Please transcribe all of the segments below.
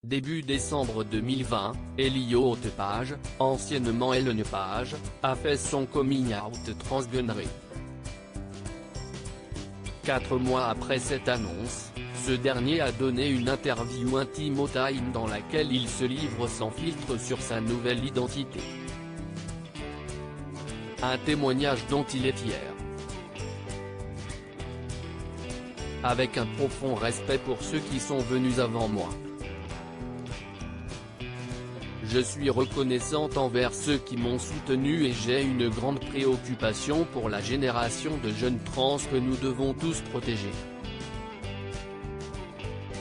Début décembre 2020, Elliot Page, anciennement Ellen Page, a fait son coming out transgenré. 4 mois après cette annonce, ce dernier a donné une interview intime au Time dans laquelle il se livre sans filtre sur sa nouvelle identité. Un témoignage dont il est fier. Avec un profond respect pour ceux qui sont venus avant moi. Je suis reconnaissante envers ceux qui m'ont soutenu et j'ai une grande préoccupation pour la génération de jeunes trans que nous devons tous protéger.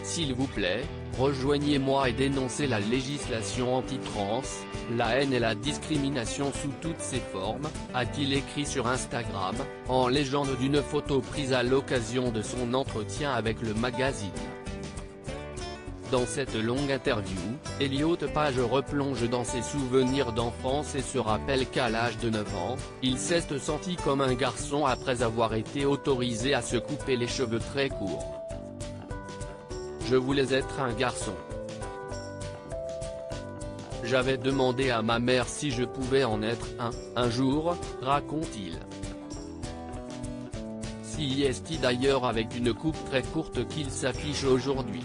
S'il vous plaît, rejoignez-moi et dénoncez la législation anti-trans, la haine et la discrimination sous toutes ses formes, a-t-il écrit sur Instagram, en légende d'une photo prise à l'occasion de son entretien avec le magazine. Dans cette longue interview, Elliot Page replonge dans ses souvenirs d'enfance et se rappelle qu'à l'âge de 9 ans, il s'est senti comme un garçon après avoir été autorisé à se couper les cheveux très courts. Je voulais être un garçon. J'avais demandé à ma mère si je pouvais en être un jour, raconte-t-il. C'est d'ailleurs avec une coupe très courte qu'il s'affiche aujourd'hui.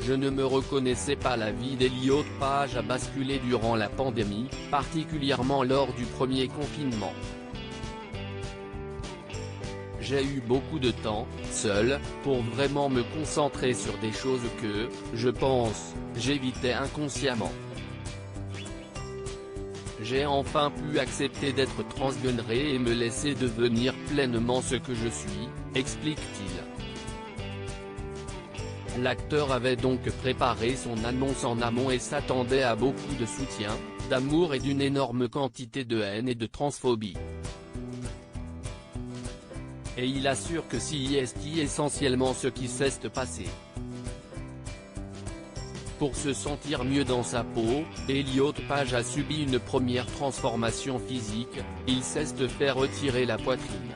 Je ne me reconnaissais pas. La vie d'Elliot Page a basculé durant la pandémie, particulièrement lors du premier confinement. J'ai eu beaucoup de temps, seul, pour vraiment me concentrer sur des choses que, je pense, j'évitais inconsciemment. J'ai enfin pu accepter d'être transgenré et me laisser devenir pleinement ce que je suis, explique-t-il. L'acteur avait donc préparé son annonce en amont et s'attendait à beaucoup de soutien, d'amour et d'une énorme quantité de haine et de transphobie. Et il assure que c'est essentiellement ce qui s'est passé. Pour se sentir mieux dans sa peau, Elliot Page a subi une première transformation physique, il s'est fait retirer la poitrine.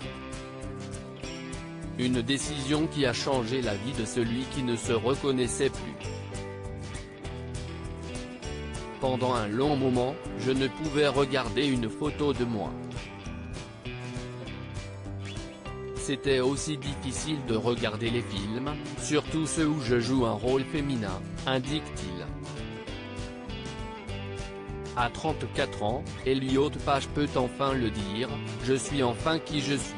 Une décision qui a changé la vie de celui qui ne se reconnaissait plus. Pendant un long moment, je ne pouvais regarder une photo de moi. C'était aussi difficile de regarder les films, surtout ceux où je joue un rôle féminin, indique-t-il. À 34 ans, Elliot Page peut enfin le dire, je suis enfin qui je suis.